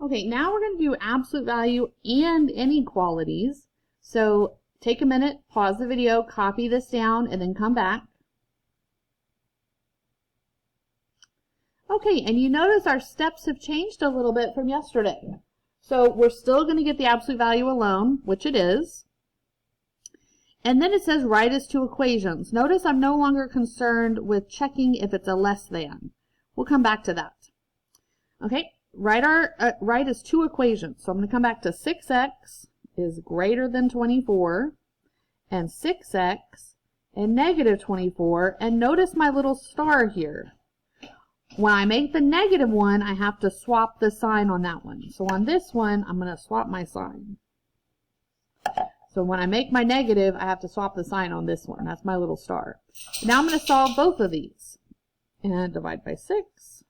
Okay, now we're going to do absolute value and inequalities. So take a minute, pause the video, copy this down, and then come back. Okay, and you notice our steps have changed a little bit from yesterday. So we're still going to get the absolute value alone, which it is. And then it says write as two equations. Notice I'm no longer concerned with checking if it's a less than. We'll come back to that. Okay, write as two equations. So I'm going to come back to 6x is greater than 24 and 6x and negative 24. And notice my little star here. When I make the negative one, I have to swap the sign on that one. So on this one, I'm going to swap my sign. So when I make my negative, I have to swap the sign on this one. That's my little star. Now I'm going to solve both of these. And divide by 6.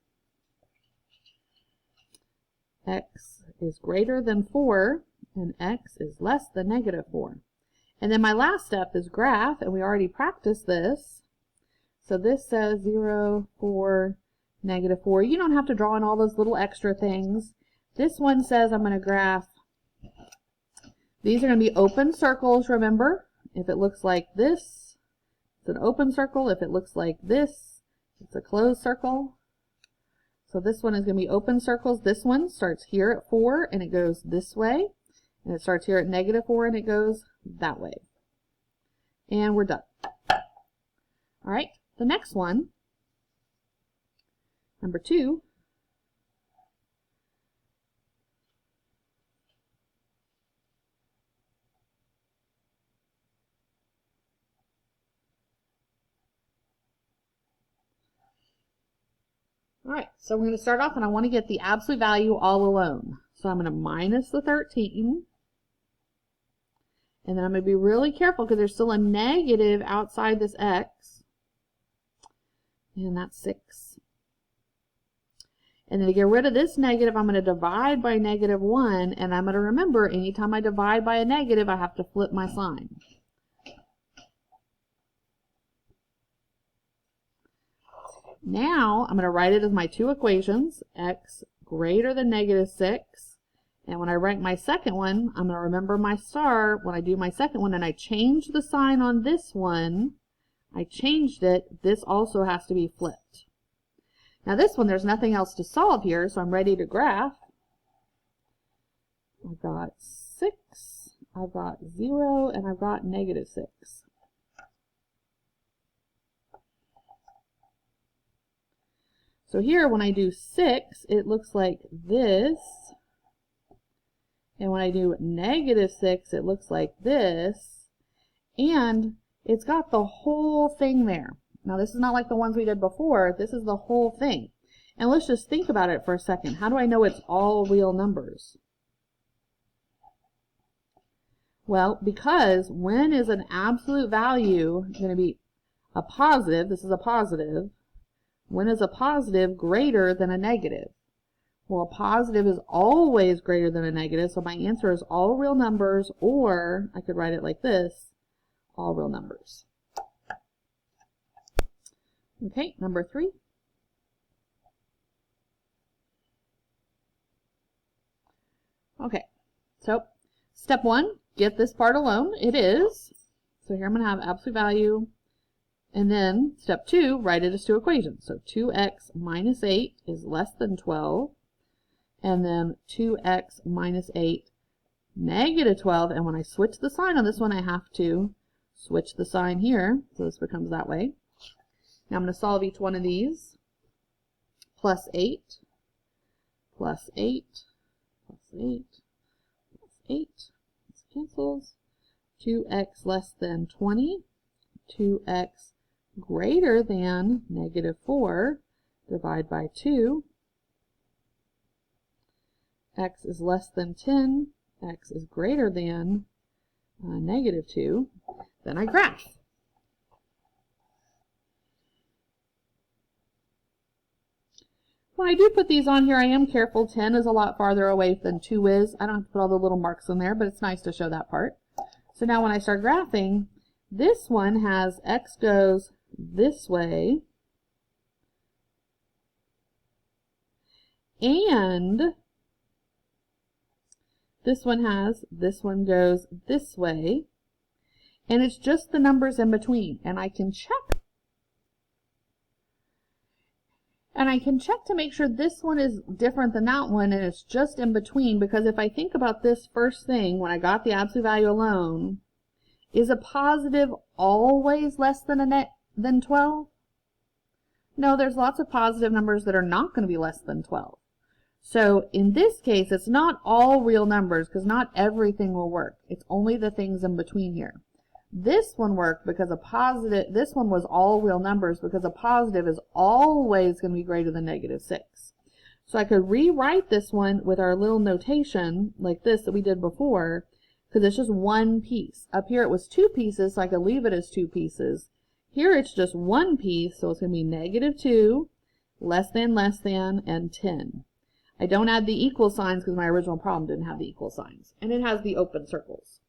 X is greater than 4, and x is less than negative 4. And then my last step is graph, and we already practiced this. So this says 0, 4, negative 4. You don't have to draw in all those little extra things. This one says I'm going to graph. These are going to be open circles, remember. If it looks like this, it's an open circle. If it looks like this, it's a closed circle. So this one is going to be open circles. This one starts here at 4 and it goes this way. And it starts here at negative 4 and it goes that way. And we're done. All right, the next one, number 2. All right, so we're going to start off and I want to get the absolute value all alone. So I'm going to minus the 13. And then I'm going to be really careful because there's still a negative outside this x. And that's 6. And then to get rid of this negative, I'm going to divide by negative 1. And I'm going to remember, anytime I divide by a negative, I have to flip my sign. Now, I'm going to write it as my two equations, x greater than negative 6. And when I write my second one, I'm going to remember my star when I do my second one, and I change the sign on this one. I changed it. This also has to be flipped. Now this one, there's nothing else to solve here, so I'm ready to graph. I've got 6, I've got 0, and I've got negative 6. So here, when I do 6, it looks like this. And when I do negative 6, it looks like this. And it's got the whole thing there. Now, this is not like the ones we did before. This is the whole thing. And let's just think about it for a second. How do I know it's all real numbers? Well, because when is an absolute value going to be a positive? This is a positive. When is a positive greater than a negative? Well, a positive is always greater than a negative, so my answer is all real numbers, or I could write it like this, all real numbers. Okay, number 3. Okay, so step 1, get this part alone. It is. So here I'm going to have absolute value. And then step 2, write it as two equations. So 2x minus 8 is less than 12. And then 2x minus 8 negative 12. And when I switch the sign on this one, I have to switch the sign here. So this becomes that way. Now I'm going to solve each one of these. Plus 8, plus 8, plus 8, plus 8. This cancels. 2x less than 20. 2x greater than negative 4, divide by 2. X is less than 10, x is greater than negative 2. Then I graph. When I do put these on here, I am careful. 10 is a lot farther away than 2 is. I don't have to put all the little marks in there, but it's nice to show that part. So now when I start graphing, this one has x goes this way, and this one has, this one goes this way, and it's just the numbers in between, and I can check. And I can check to make sure this one is different than that one, and it's just in between, because if I think about this first thing, when I got the absolute value alone, is a positive always less than 12? No, there's lots of positive numbers that are not going to be less than 12. So in this case, it's not all real numbers, because not everything will work. It's only the things in between here. This one worked because a positive, this one was all real numbers because a positive is always going to be greater than -6. So I could rewrite this one with our little notation like this that we did before, because it's just one piece. Up here it was 2 pieces, so I could leave it as 2 pieces. Here it's just one piece, so it's going to be -2, less than, and 10. I don't add the equal signs because my original problem didn't have the equal signs. And it has the open circles.